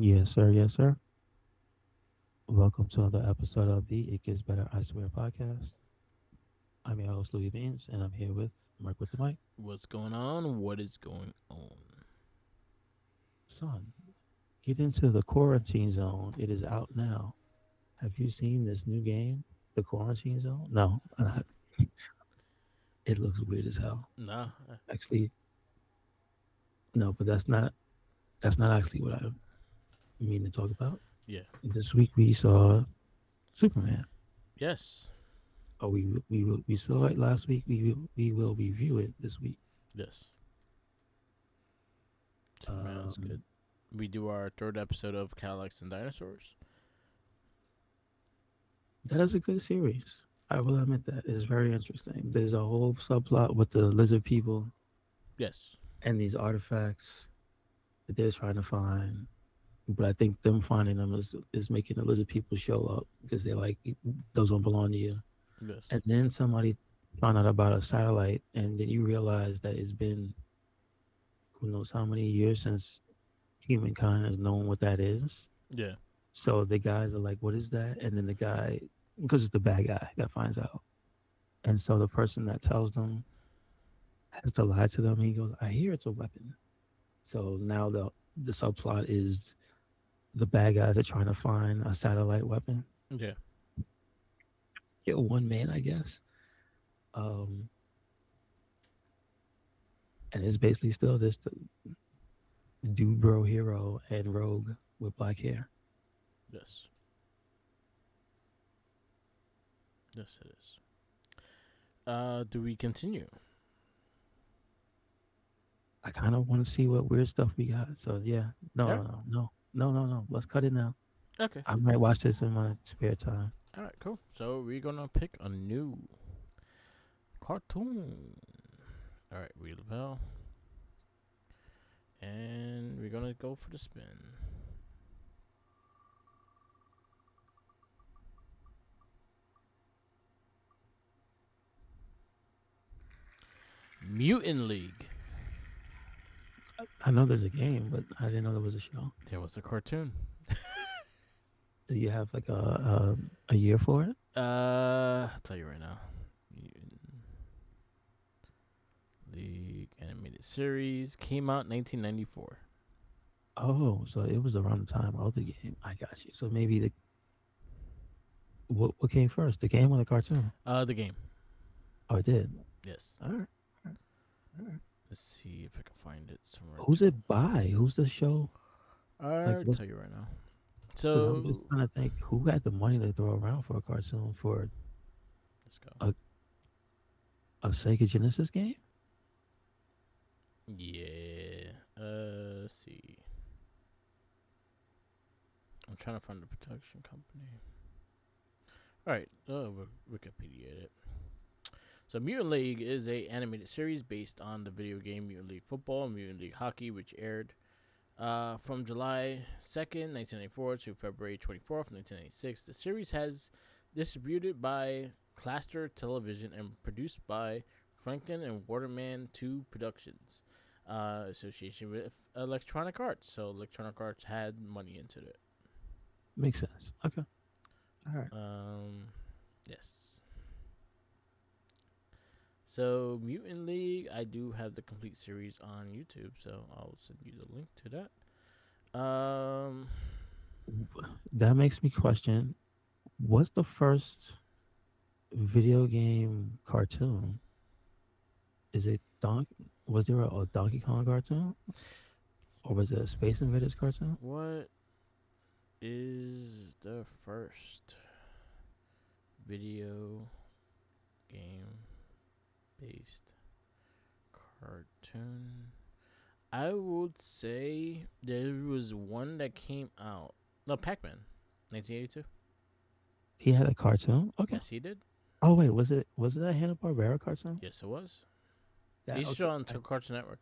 Yes, sir. Yes, sir. Welcome to another episode of the It Gets Better, I Swear podcast. I'm your host, Louis Beans, and I'm here with Mark with the mic. What's going on? What is going on? Son, get into the quarantine zone. It is out now. Have you seen this new game, the Quarantine Zone? No, it looks weird as hell. Nah, Actually, no, but that's not actually what I mean to talk about. yeah, This week we saw Superman. yes, Oh, we saw it last week. We will review it this week. yes. Superman's Um, good. We do our third episode of Cadillacs and Dinosaurs. That is a good series. I will admit that. It's very interesting. There's a whole subplot with the lizard people Yes, and these artifacts that they're trying to find. But I think them finding them is making the lizard people show up because they're like, those don't belong to you. yes, And then somebody found out about a satellite, and then you realize that it's been who knows how many years since humankind has known what that is. yeah, So the guys are like, what is that? And then the guy, because it's the bad guy that finds out. And so the person that tells them has to lie to them. He goes, I hear it's a weapon. So now the subplot is the bad guys are trying to find a satellite weapon. yeah. Yeah, one man, I guess. Um, and it's basically still this dude bro hero and rogue with black hair. Yes, yes, it is. Do we continue? I kind of want to see what weird stuff we got. So yeah, no, All no, right. no, no, no, no, no. Let's cut it now. Okay. I might watch this in my spare time. All right. Cool. So we're gonna pick a new cartoon. All right. Wheel the bell, and we're gonna go for the spin. Mutant League. I know there's a game, but I didn't know there was a show. There was a cartoon. Do you have like a year for it? I'll tell you right now. League animated series came out 1994. Oh, so it was around the time of the game. I got you. So maybe the what came first, the game or the cartoon? The game. Oh, it did. Yes. All right, all right, all right. Let's see if I can find it somewhere Who's too. it by? Who's the show? Like, I'll what? tell you right now. Because I'm just So trying to think who had the money to throw around for a cartoon for let's go. a, a Sega Genesis game. Yeah. Let's see. I'm trying to find the production company. All right. Wikipedia it. So Mutant League is a animated series based on the video game Mutant League Football and Mutant League Hockey, which aired from July 2nd, 1994 to February 24th, 1996. The series has distributed by Cluster Television and produced by Franklin and Waterman 2 Productions. Association with Electronic Arts. So Electronic Arts had money into it. Makes sense. Okay. All right. Um, yes. So Mutant League, I do have the complete series on YouTube, so I'll send you the link to that. That makes me question: what's the first video game cartoon? Is it Donkey? Was there a Donkey Kong cartoon, or was it a Space Invaders cartoon? what is the first video game based cartoon? I would say there was one that came out. No, Pac Man, 1982. He had a cartoon. Okay. Yes, he did. Oh wait, was it a Hanna Barbera cartoon? Yes, it was. He That used to show okay. on Cartoon Network.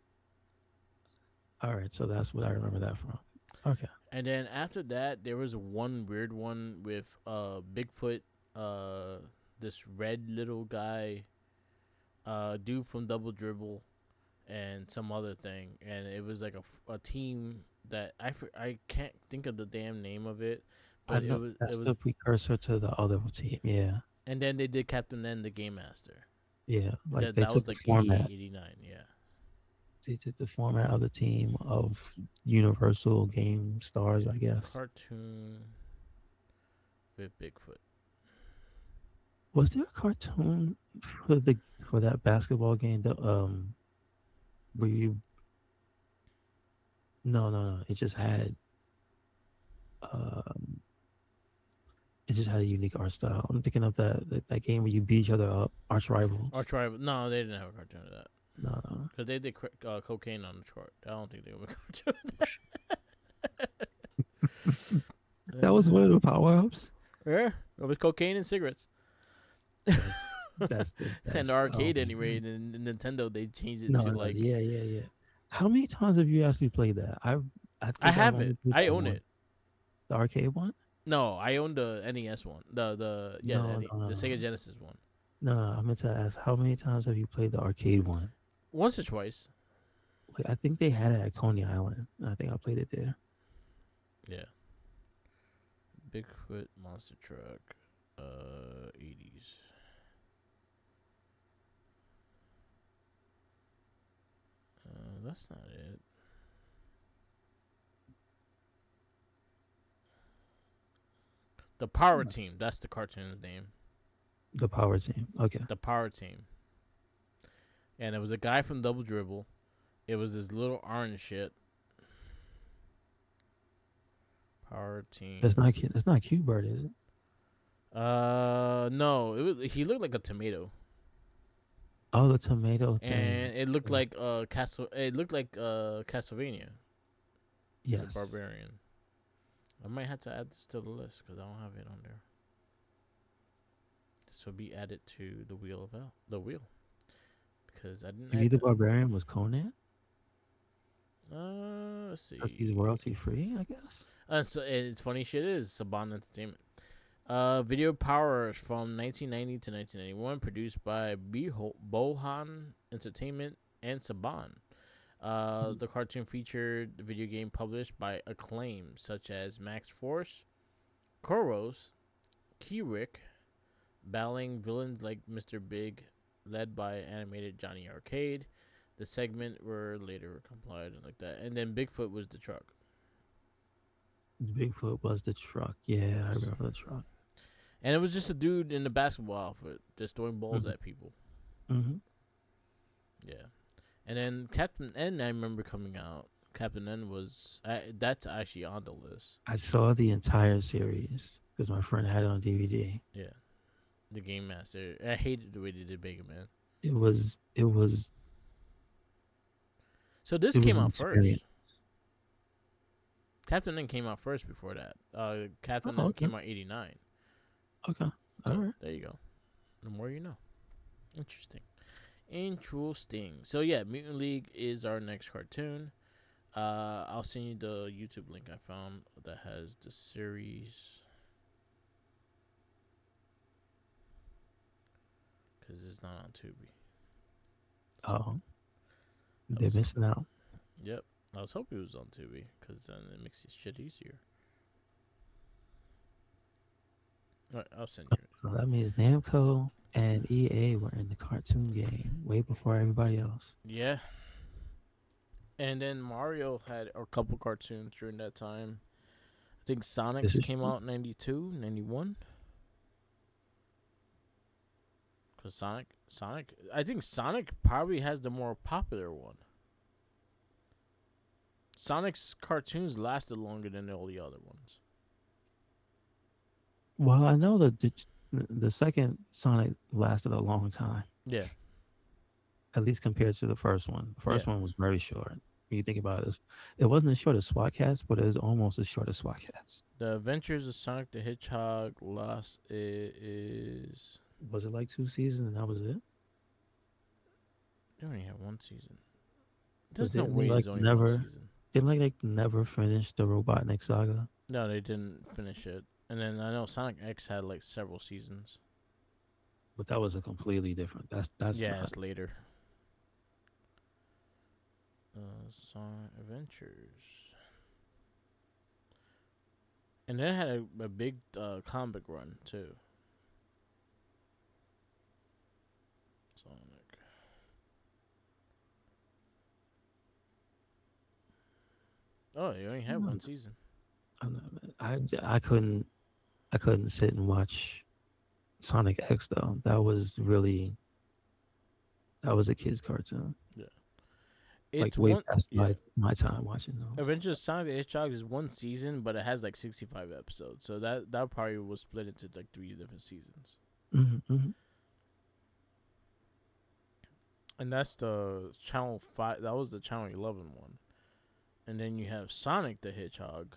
All right, so that's what I remember that from. Okay. And then after that, there was one weird one with Bigfoot, uh, this red little guy, dude from Double Dribble, and some other thing. And it was like a team. that I can't think of the damn name of it, I but know it that's was, the precursor to the other team. Yeah, and then they did Captain N, the Game Master. yeah. Like they That was took the like 88, format. 89. Yeah. They took the format of the team of Universal Game Stars, I guess. Cartoon with Bigfoot. Was there a cartoon for that basketball game? Where you no. Um, it just had a unique art style. I'm thinking of that game where you beat each other up, arch Or rivals. try. No, they didn't have a cartoon of that No, no. because they did cocaine on the chart. I don't think they would cartoon of that. That was one of the power ups. Yeah, it was cocaine and cigarettes. That's that's the And the best. Oh arcade my anyway, god. and in Nintendo they changed it No, to no, like yeah. How many times have you actually played that? I I think I've have only it. played I that own one. it. The arcade one? No, I own the NES one. No, no, no, The Sega no. Genesis one. No, no, I meant to ask how many times have you played the arcade one? Once or twice. Like I think they had it at Coney Island. I think I played it there. Yeah. Bigfoot monster truck. 80s. That's not it. The Power Team. That's the cartoon's name. The power team. Okay. The Power Team. And it was a guy from Double Dribble. It was this little orange shit. Power Team. That's not Q Bird, is it? No. It was. He looked like a tomato, Oh, the tomato thing. and it looked Yeah. like Castle. It looked like Castlevania, the Yes. Barbarian. I might have to add this to the list because I don't have it on there. This will be added to the wheel of L. The wheel because I didn't Maybe add the that. Barbarian was Conan Let's because see. he's royalty free, I guess. So it's funny shit is Saban Entertainment. Video Power from 1990 to 1991, produced by Bohan Entertainment and Saban. The cartoon featured the video game published by Acclaim, such as Max Force, Koros, Keyrick, battling villains like Mr. Big, led by animated Johnny Arcade. The segment were later complied like that, and then Bigfoot was the truck. Bigfoot was the truck. Yeah, I remember the truck. And it was just a dude in a basketball outfit just throwing balls Hmm. at people. Hmm. Yeah. And then Captain N, I remember coming out. Captain N was that's actually on the list. I saw the entire series because my friend had it on DVD. Yeah, the Game Master. I hated the way they did Mega Man. It was So this it was came an out first. experience. Captain N came out first before that. Captain Oh, N okay, came out '89. okay, all So right. there you go. The more you know. Interesting. Interesting. So yeah, Mutant League is our next cartoon. I'll send you the YouTube link I found that has the series because it's not on Tubi. So Oh, I they're was, missing out. yep, I was hoping it was on Tubi because then it makes this shit easier. All right, I'll send you it. So that means Namco and EA were in the cartoon game way before everybody else. Yeah, and then Mario had a couple cartoons during that time. I think This Sonic's is came true. out in 92, 91. Cause I think Sonic probably has the more popular one. Sonic's cartoons lasted longer than all the other ones. Well, I know that the second Sonic lasted a long time, Yeah, at least compared to the first one. The yeah. first one was very short. When you think about it, it wasn't as short as SWAT Cats, but it was almost as short as SWAT Cats. The Adventures of Sonic the Hedgehog lost is. Was it like 2 seasons and that was it? They only have one season. Because There's no didn't they way like there's only one never season. didn't like never finish the Robotnik saga? No, they didn't finish it. And then I know Sonic X had like several seasons. But that was a completely different. That's Yeah, not. it's later. Sonic Adventures. And then it had a big comic run too. Sonic. Oh, you only had one season. I couldn't sit and watch Sonic X though. That was a kid's cartoon. Yeah. Like It's way one. past Yeah. my time watching those. Adventures of Sonic the Hedgehog is one season, but it has like 65 episodes. So that probably was split into like 3 different seasons. Hmm. And that's the Channel 5. That was the Channel 11 one. And then you have Sonic the Hedgehog.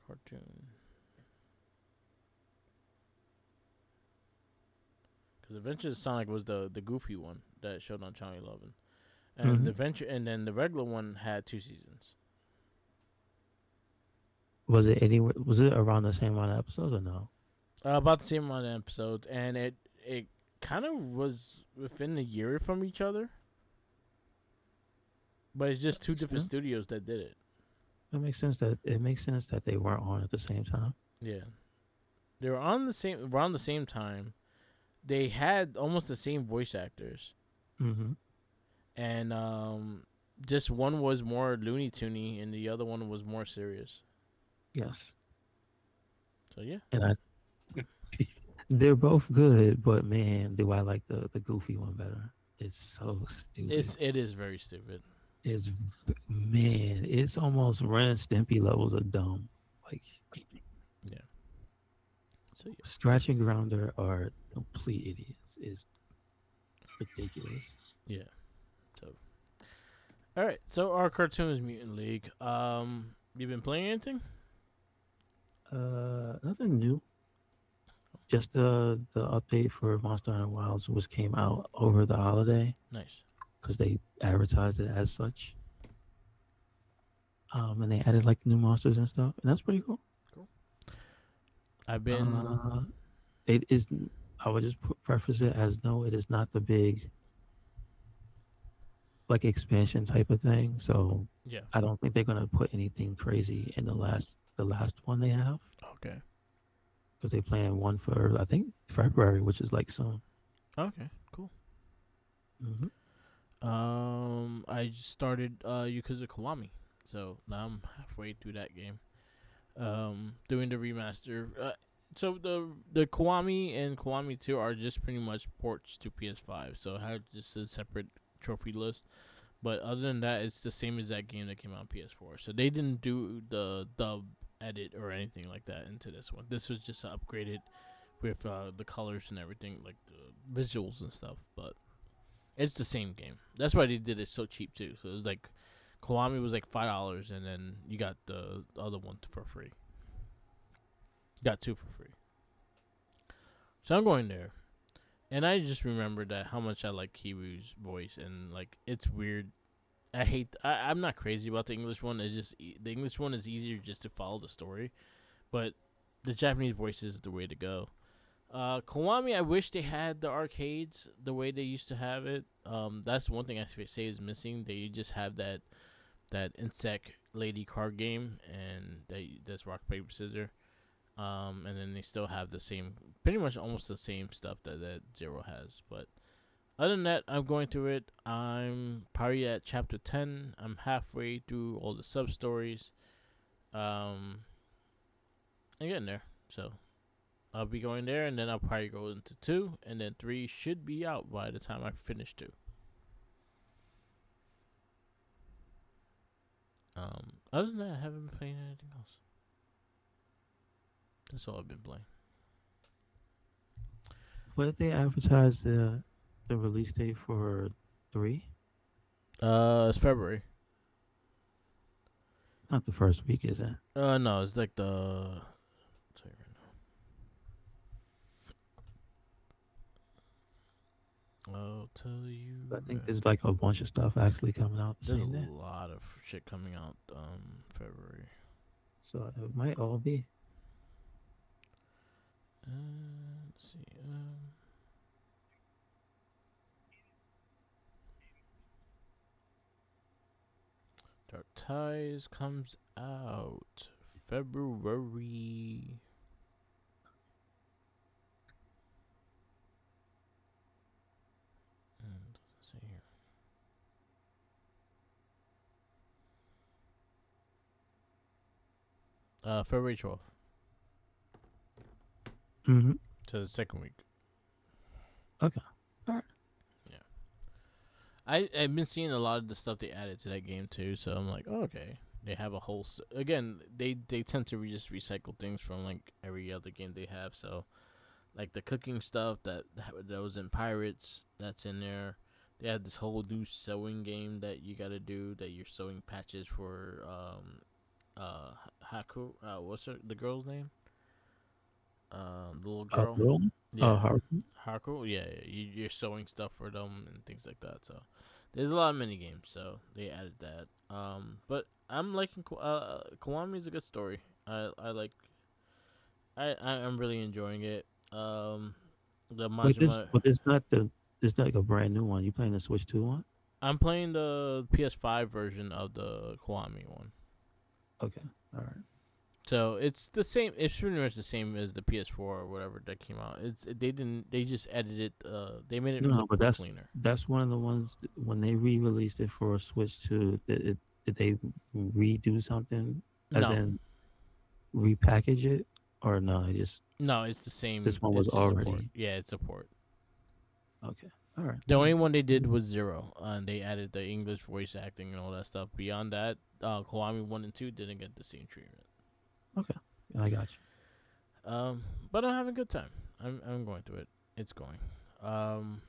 Cartoon. Because Adventures of Sonic was the goofy one that showed on Channel 11. And Hmm. the adventure, and then the regular one had 2 seasons. Was it around the same amount of episodes or no? About the same amount of episodes, and it kind of was within a year from each other, but it's just two Makes different sense. studios that did it. It makes sense that they weren't on at the same time. Yeah, they were on the same around the same time. They had almost the same voice actors, Hmm. and just one was more Looney Toony, and the other one was more serious. Yes. So yeah, And I they're both good, but man, do I like the goofy one better. It's so stupid. it is very stupid. It's man, it's almost Ren and Stimpy levels of dumb. Like Yeah. So yeah. Scratch and Grounder are complete idiots. Is ridiculous. Yeah. So all right. So our cartoon is Mutant League. You been playing anything? Nothing new. Just the update for Monster Hunter Wilds was came out over the holiday Nice. because they advertised it as such. And they added like new monsters and stuff, and that's pretty cool. Cool. I've been. Uh, it is. I would just preface it as no, it is not the big like expansion type of thing. So Yeah. I don't think they're gonna put anything crazy in the last one they have Okay. because they plan one for I think February, which is like soon. Okay. Cool. Hmm. I just started Yakuza Kiwami, so now I'm halfway through that game. Doing the remaster. So the Kiwami and Kiwami 2 are just pretty much ports to PS5. So I have just a separate trophy list. But other than that, it's the same as that game that came out on PS4. So they didn't do the dub edit or anything like that into this one. This was just upgraded with the colors and everything, like the visuals and stuff. But it's the same game. That's why they did it so cheap too. So it was like Kiwami was like $5, and then you got the other one for free. Got two for free. So I'm going there, and I just remembered that how much I like Kiwi's voice, and like it's weird. I hate. I'm not crazy about the English one. It's just the English one is easier just to follow the story, but the Japanese voice is the way to go. Kiwami, I wish they had the arcades the way they used to have it. That's one thing I say is missing. They just have that insect lady card game, and that's rock paper scissors. And then they still have the same, pretty much almost the same stuff that Zero has. But other than that, I'm going through it. I'm probably at chapter 10. I'm halfway through all the sub stories. Um, I'm getting there. So I'll be going there, and then I'll probably go into 2, and then 3 should be out by the time I finish 2. Other than that, I haven't been playing anything else. That's all I've been playing. What did they advertise the release date for three? It's February. It's not the first week, is it? No, it's like the. I'll tell you right now. I'll tell you I think right. there's like a bunch of stuff actually coming out the There's a same day. lot of shit coming out. February. So it might all be. Let's see. Dark Ties comes out February. Doesn't say here. February 12th. Mm-hmm. So the second week. Okay. All right. Yeah. I've been seeing a lot of the stuff they added to that game too, so I'm like, oh, okay. They have a whole again. They tend to just recycle things from like every other game they have. So like the cooking stuff that was in Pirates, that's in there. They had this whole new sewing game that you gotta do, that you're sewing patches for Haku. What's the girl's name? The little girl. Girl. Yeah, Haruka. Haku. Yeah, yeah. You're sewing stuff for them and things like that. So there's a lot of mini games. So they added that. But I'm liking Kiwami is a good story. I like. I'm really enjoying it. The Wait, this, Majima. but it's not like a brand new one. You playing the Switch 2 one? I'm playing the PS5 version of the Kiwami one. Okay. All right. So it's the same. It's pretty much the same as the PS4 or whatever that came out. They didn't. They just edited. They made it No, look but cleaner. that's one of the ones when they re-released it for Switch 2. Did they redo something, as No, in repackage it, or no? no, it's the same. This one was It's just a port. already Yeah, it's a port. okay. All right. The only one they did was Zero, and they added the English voice acting and all that stuff. Beyond that, Kiwami 1 and 2 didn't get the same treatment. Okay. I got you. But I'm having a good time. I'm going through it. It's going. Um,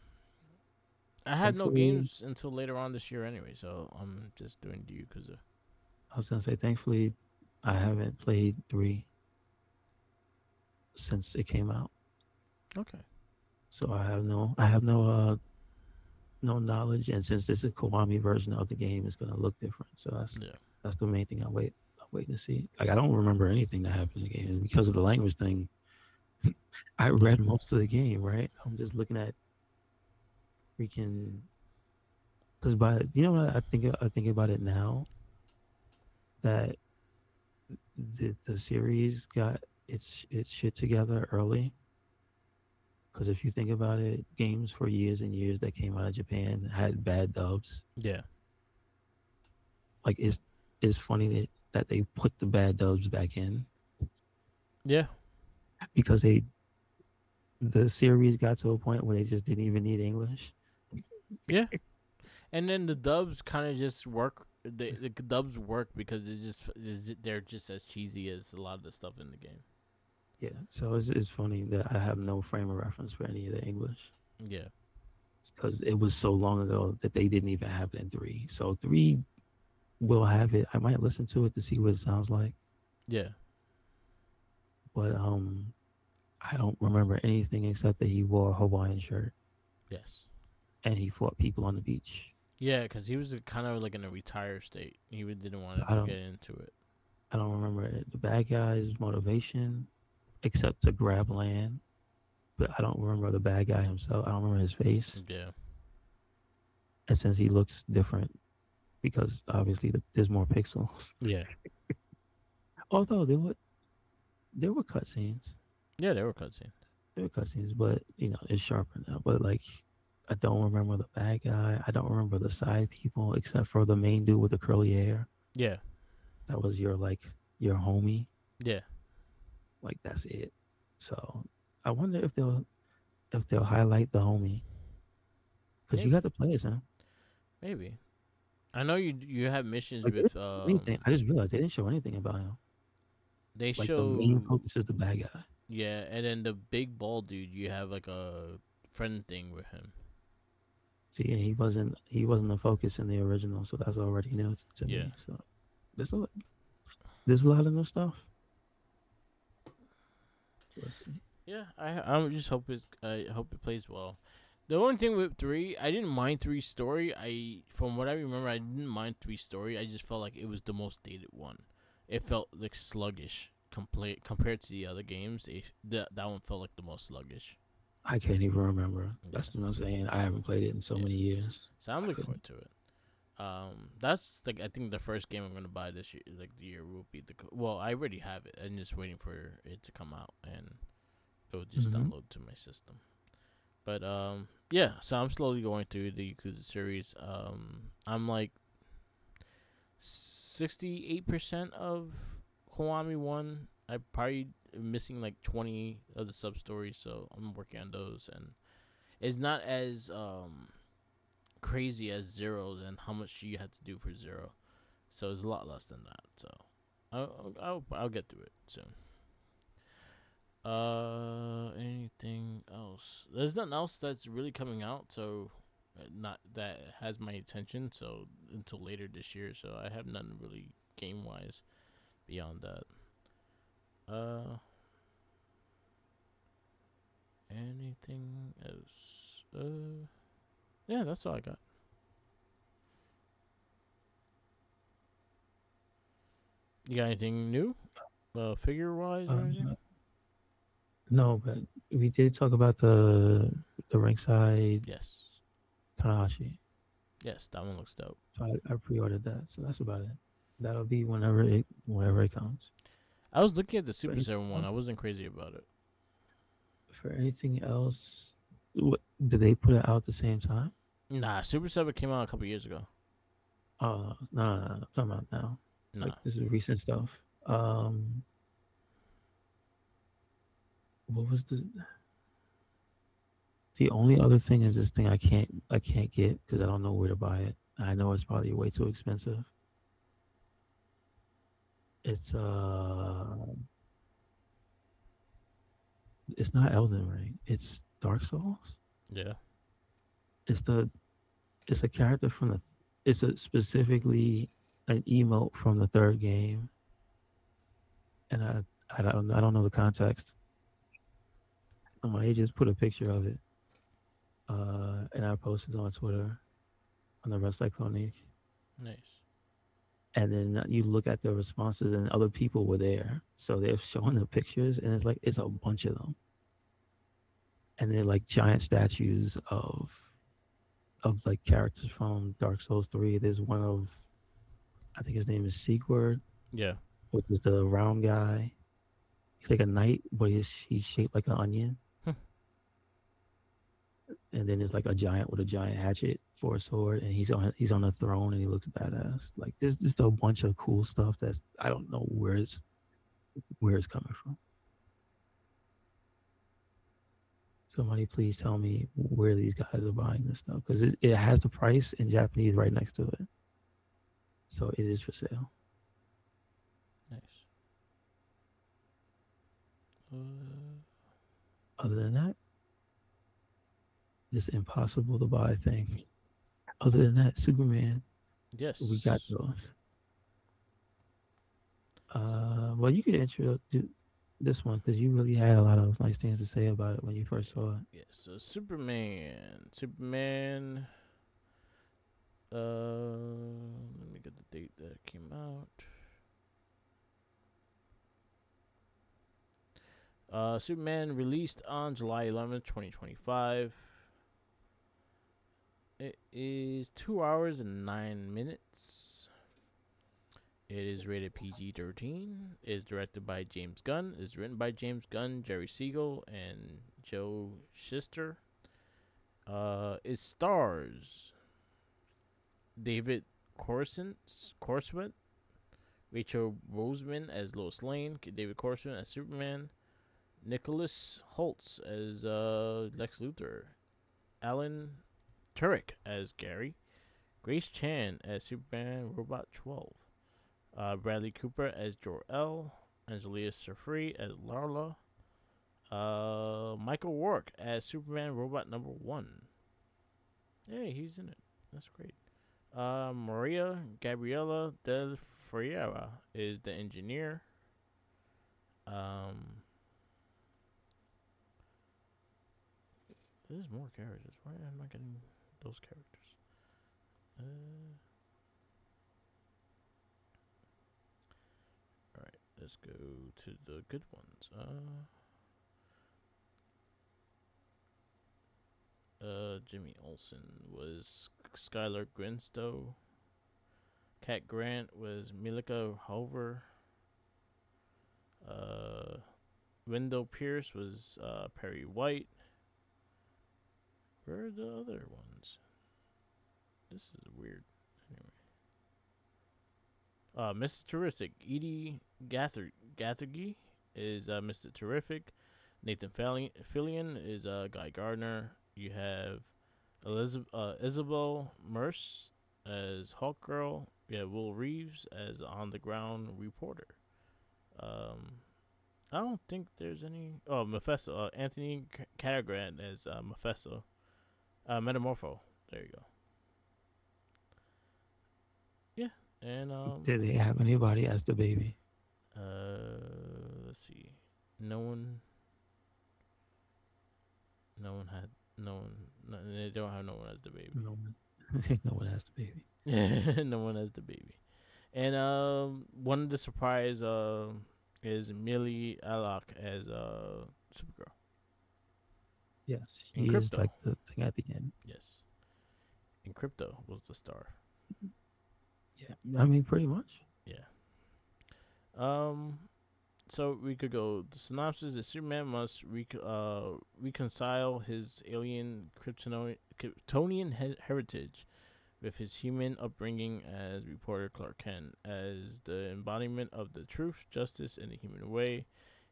I had no Thankfully, games until later on this year anyway, so I'm just doing you because of. I was gonna say thankfully, I haven't played 3 since it came out, Okay. so I have no knowledge. And since this is a Kiwami version of the game, it's gonna look different. So Yeah. that's the main thing I'm waiting to see. Like I don't remember anything that happened in the game, and because of the language thing, I read most of the game. Right, I'm just looking at freaking because what I think about it now that the series got its shit together early. Because if you think about it, games for years and years that came out of Japan had bad dubs. Yeah. Like it's funny that they put the bad dubs back in Yeah. because the series got to a point where they just didn't even need English. Yeah. And then the dubs kind of just work. The dubs work because they're just as cheesy as a lot of the stuff in the game. Yeah, so it's funny that I have no frame of reference for any of the English Yeah. because it was so long ago that they didn't even have it in 3. So 3 will have it. I might listen to it to see what it sounds like, Yeah. but I don't remember anything except that he wore a Hawaiian shirt Yes. and he fought people on the beach. Yeah, because he was kind of like in a retired state. Didn't want So to get into it. I don't remember the bad guy's motivation except to grab land, but I don't remember the bad guy himself. I don't remember his face, Yeah. and since he looks different because obviously there's more pixels. Yeah. Although there were cutscenes, Yeah, they were cutscenes. but it's sharper now. But like, I don't remember the bad guy. I don't remember the side people except for the main dude with the curly hair. Yeah. That was your homie. Yeah. Like that's it. So I wonder if they'll highlight the homie because you Maybe. got to play as him. Maybe. I know you have missions Like they with didn't show anything. I just realized they didn't show anything about him. they Like the main show focus is the bad guy. yeah, and then the big bald dude you have like a friend thing with him. See, and he wasn't the focus in the original, so that's already new to Yeah. me. So there's a there's a lot of new stuff. Let's see. Yeah, I just hope I hope it plays well. The only thing with 3, I didn't mind 3's story. From what I remember, I didn't mind 3's story. I just felt like it was the most dated one. It felt like sluggish compared to the other games. That one felt like the most sluggish. I can't even remember. Yeah, That's what I'm saying. I haven't played it in so yeah. many years. So I'm I looking couldn't. forward to it. That's like I think the first game I'm gonna buy this year, like the year will be well, I already have it. I'm just waiting for it to come out and it will just Hmm. download to my system. But yeah. So I'm slowly going through the Yakuza series. I'm like 68% of Kiwami One. I probably missing like 20 of the sub stories, so I'm working on those. And it's not as crazy as Zero and how much you have to do for Zero. So it's a lot less than that. So I'll get through it soon. Anything else? There's nothing else that's really coming out. So not that has my attention. So until later this year. So I have nothing really game wise beyond that. Uh, anything else? Yeah, that's all I got. You got anything new? Figure wise or anything? Uh, no, but we did talk about the ringside Yes. Tanahashi. Yes, that one looks dope. So I pre-ordered that. So that's about it. That'll be whenever it comes. I was looking at the For Super anything 7 one. else, I wasn't crazy about it. for anything else, what, did they put it out at the same time? Nah, Super 7 came out a couple years ago. No, no, no, I'm talking about now. Like Nah. this is recent stuff. Um, what was the only other thing is this thing I can't get because I don't know where to buy it. I know it's probably way too expensive. It's it's not Elden Ring. It's Dark Souls. Yeah. It's the it's a character from the it's a specifically an emote from the third game, and I don't know the context. Somebody just put a picture of it, and I posted on Twitter on the Rest Cyclonique, Nice. and then you look at the responses, and other people were there, so they're showing the pictures, and it's like it's a bunch of them, and they're like giant statues of like characters from Dark Souls 3. There's one of I think his name is Sigurd, Yeah. which is the round guy. He's like a knight, but he's shaped like an onion. And then there's like a giant with a giant hatchet for a sword, and he's on a throne, and he looks badass. Like there's just a bunch of cool stuff that's I don't know where it's coming from. Somebody please tell me where these guys are buying this stuff because it has the price in Japanese right next to it, so it is for sale. Nice. Uh, Other than that, this impossible to buy thing. Other than that, Superman, we got yes. those. Well, you could intro this one because you really had a lot of nice things to say about it when you first saw it. Yes. So Superman. Superman. Let me get the date that it came out. Superman released on July 11th, 2025. It is 2 hours and 9 minutes. It is rated PG-13. It is directed by James Gunn. It is written by James Gunn, Jerry Siegel, and Joe Shuster. It stars David Corswet, Rachel Roseman as Lois Lane, David Corswet as Superman, Nicholas Holtz as Lex Luthor, Alan Turek as Gary, Grace Chan as Superman Robot 12, Bradley Cooper as Jor-El, Angelia Safri as Larla, Michael Rourke as Superman Robot Number 1. Hey, he's in it. That's great. Maria Gabriela Del Ferreira is the engineer. Um, there's more characters. Why am I getting those characters? Uh, all right, let's go to the good ones. Jimmy Olsen was Skylar Grinstow. Cat Grant was Milika Hover. Uh, Wendell Pierce was Perry White. Where are the other ones? This is weird. Anyway, Mr. Terrific. Edie Gathergy is Mr. Terrific. Nathan Fillion is Guy Gardner. You have Isabel Merce as Hawkgirl. You have Will Reeves as on the ground reporter. Um, I don't think there's any. Oh, Mephisto. Anthony Cattergrant as Mephisto. Metamorpho. There you go. Yeah, and Did they have anybody as the baby? let's see. No one. No one had. No one. No, they don't have no one as the baby. No one. No one has the baby. No one as the baby. And one of the surprise is Millie Alok as Supergirl Yes, in he is Crypto. like the thing at the end. Yes, in Crypto was the star. Yeah, I mean, pretty much. Yeah. Um. So we could go. The synopsis is Superman must reconcile his alien Kryptonian heritage with his human upbringing as reporter Clark Kent. As the embodiment of the truth, justice, and the human way,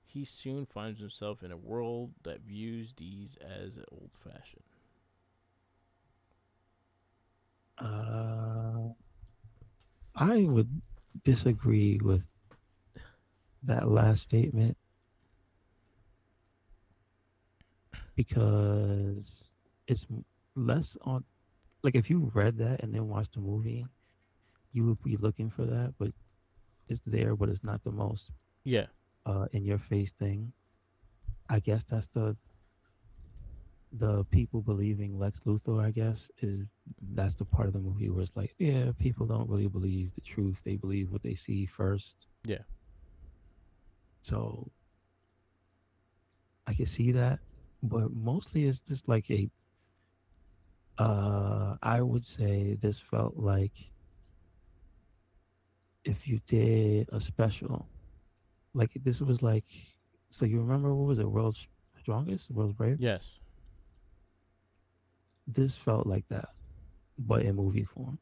he soon finds himself in a world that views these as old fashioned. Uh, I would disagree with that last statement because it's less on, like, if you read that and then watched the movie, you would be looking for that, but it's there, but it's not the most Yeah, in your face thing. I guess that's the people believing Lex Luthor, I guess, is that's the part of the movie where it's like, yeah, people don't really believe the truth. They believe what they see first. yeah, So I can see that. But mostly it's just like I would say this felt like if you did a special, like this was like, so you remember what was it, World's Strongest, World's Bravest? yes, This felt like that, but in movie form.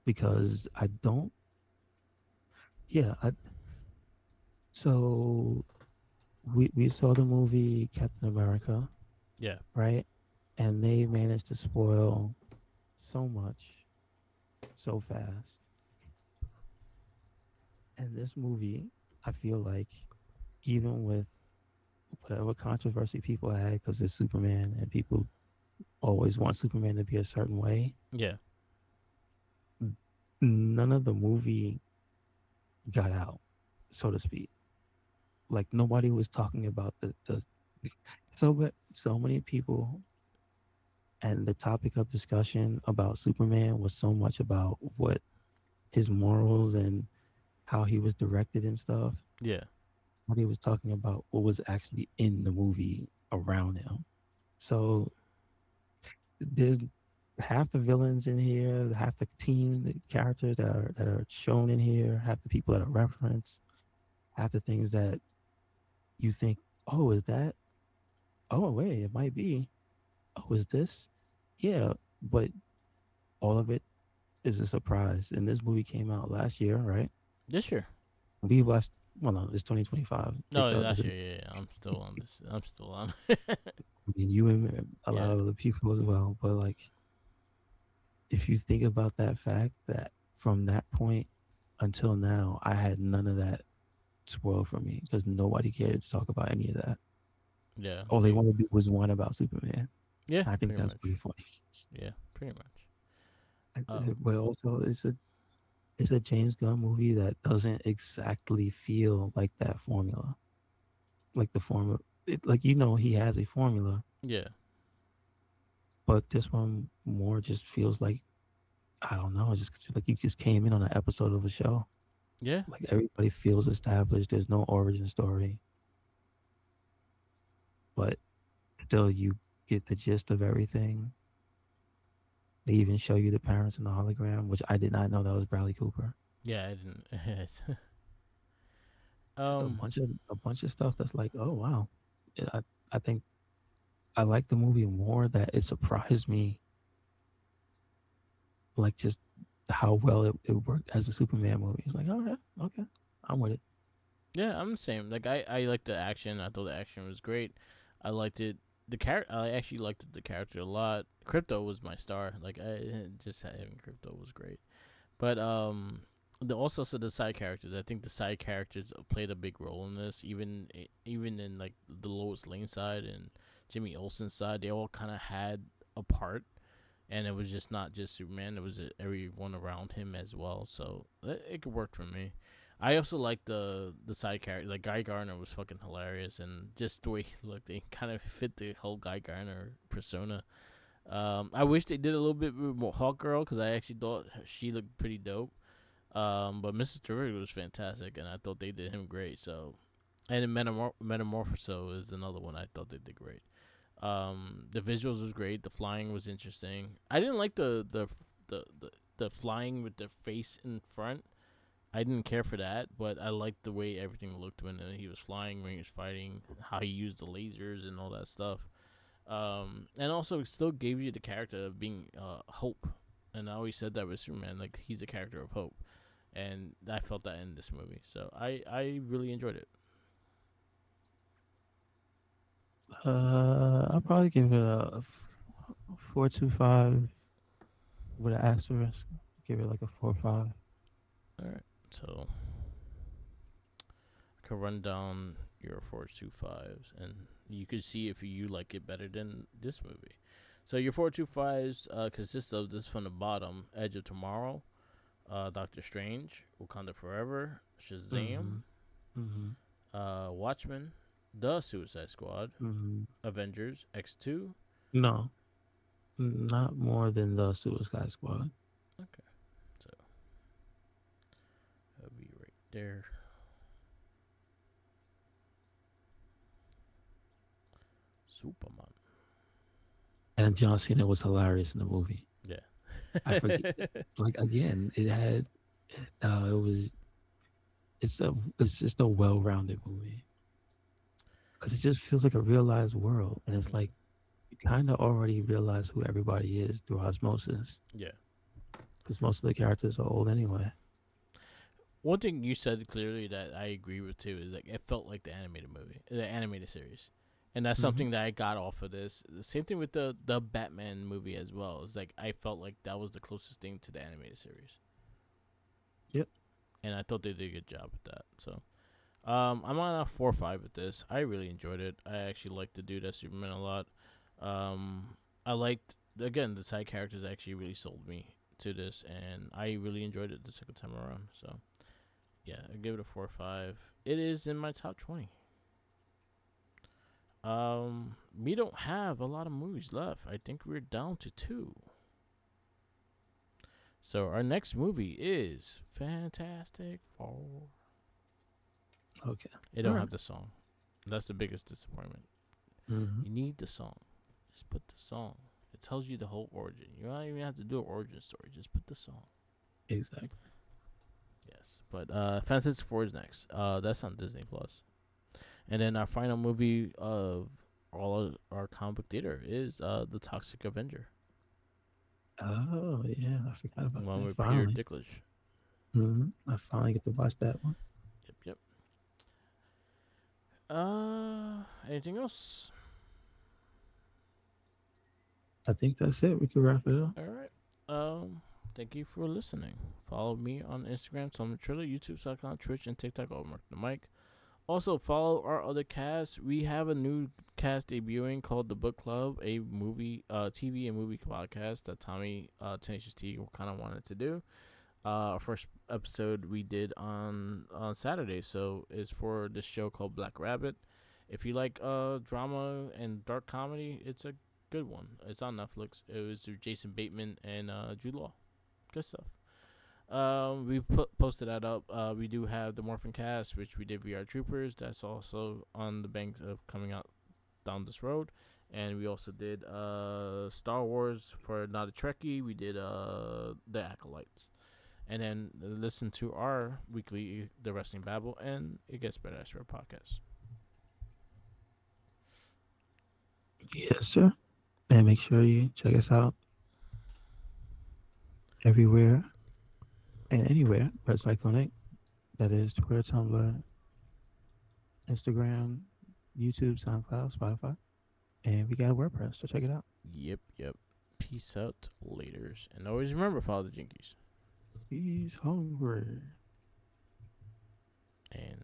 Because I don't, yeah, so we saw the movie Captain America, yeah, right? And they managed to spoil so much so fast. And this movie, I feel like, even with whatever controversy people had because it's Superman and people always want Superman to be a certain way, yeah, none of the movie got out, so to speak. Like nobody was talking about the so many people, and the topic of discussion about Superman was so much about what his morals and how he was directed and stuff. yeah, What he was talking about what was actually in the movie around him. So there's half the villains in here, half the team, the characters that are shown in here, half the people that are referenced, half the things that you think, oh, is that? Oh, wait, it might be. Oh, is this? Yeah, but all of it is a surprise. And this movie came out last year, right? this year. We watched. Well, no, it's 2025. No, It's last year. Yeah, yeah, I'm still on this. I'm still on. I mean, you and a lot Yeah, of other people as well. But like, if you think about that fact that from that point until now, I had none of that spoiled for me because nobody cared to talk about any of that. yeah, All they they, wanted to do was one about Superman. yeah, I think pretty that's much. pretty funny. Yeah, pretty much. But also, it's a James Gunn movie that doesn't exactly feel like that formula, like the formula. Like he has a formula, Yeah, but this one more just feels like I don't know, just like you just came in on an episode of a show. yeah, Like everybody feels established. There's no origin story, but still you get the gist of everything. They even show you the parents in the hologram, which I did not know that was Bradley Cooper. Yeah, I didn't. Just um, a bunch of stuff that's like, oh wow. Yeah, I think I like the movie more that it surprised me, like just how well it worked as a Superman movie. It's like, okay, okay, I'm with it. yeah, I'm the same. Like I liked the action. I thought the action was great. I liked it. The character, I actually liked the character a lot. Crypto was my star. Like I just having Crypto was great. But the also so the side characters. I think the side characters played a big role in this. Even in like the Lois Lane side and Jimmy Olsen's side, they all kind of had a part, and it was just not just Superman. It was everyone around him as well. So it could work for me. I also like the side character. Like Guy Gardner was fucking hilarious, and just the way he looked, they kind of fit the whole Guy Gardner persona. I wish they did a little bit more Hawk Girl because I actually thought she looked pretty dope. But Mr. Terrific was fantastic, and I thought they did him great. So, and then Metamorphoso is another one I thought they did great. The visuals was great. The flying was interesting. I didn't like the flying with the face in front. I didn't care for that, but I liked the way everything looked when he was flying, when he was fighting, how he used the lasers and all that stuff. And also it still gave you the character of being hope. And I always said that with Superman, like he's the character of hope, and I felt that in this movie. So I really enjoyed it. I'll probably give it a 4.25 with an asterisk. Give it like a 4.5. All right, so I can run down your 4.25s, and you could see if you like it better than this movie. So your 4.25s consist of this from the bottom: Edge of Tomorrow, Doctor Strange, Wakanda Forever, Shazam, Mm-hmm. Mm-hmm. Watchmen, The Suicide Squad, Mm-hmm. Avengers, X2. No, not more than the Suicide Squad. Okay, so that'll be right there. Superman. And John Cena was hilarious in the movie. I forget, Yeah. like again, it had, it was, it's just a well-rounded movie because it just feels like a realized world, and it's like you kind of already realize who everybody is through osmosis Yeah. because most of the characters are old anyway. One thing you said clearly that I agree with too is like it felt like the animated movie, the animated series, and that's Hmm. something that I got off of this. The same thing with the Batman movie as well. It's like I felt like that was the closest thing to the animated series, Yep. and I thought they did a good job with that. So I'm on a 4-5 with this. I really enjoyed it. I actually liked the dude as Superman a lot. I liked again the side characters actually really sold me to this, and I really enjoyed it the second time around. So yeah, I give it a 4-5. It is in my top 20. We don't have a lot of movies left. I think we're down to two. So our next movie is Fantastic Four. Okay. It All don't right. have the song. That's the biggest disappointment. Mm-hmm. You need the song. Just put the song. It tells you the whole origin. You don't even have to do an origin story. Just put the song. Exactly. Yes, but Fantastic Four is next. That's on Disney Plus. And then our final movie of all of our comic book theater is the Toxic Avenger, Oh yeah, I forgot the about one that. with Peter Finally. Dinklage. I finally get to watch that one. Yep, yep. Anything else? I think that's it. We can wrap it up. All right. Thank you for listening. Follow me on Instagram, Tom Triller, YouTube.com, Twitch, and TikTok over Mark the Mic. Also, follow our other cast. We have a new cast debuting called The Book Club, a movie, TV and movie podcast that Tommy Tenacious T kind of wanted to do. Our first episode we did on Saturday, so it's for this show called Black Rabbit. If you like drama and dark comedy, it's a good one. It's on Netflix. It was through Jason Bateman and Jude Law. Good stuff. We posted that up. We do have the Morphin Cast, which we did VR Troopers. That's also on the banks of coming out down this road. And we also did Star Wars for Not a Trekkie. We did The Acolytes. And then listen to our weekly The Wrestling Babble and It Gets Better As for a podcast. Yes, sir. And make sure you check us out everywhere and anywhere. Red Cyclonic. That is Twitter, Tumblr, Instagram, YouTube, SoundCloud, Spotify. And we got a WordPress, so check it out. Yep. Peace out, laters. And always remember, follow the Jinkies. He's hungry. And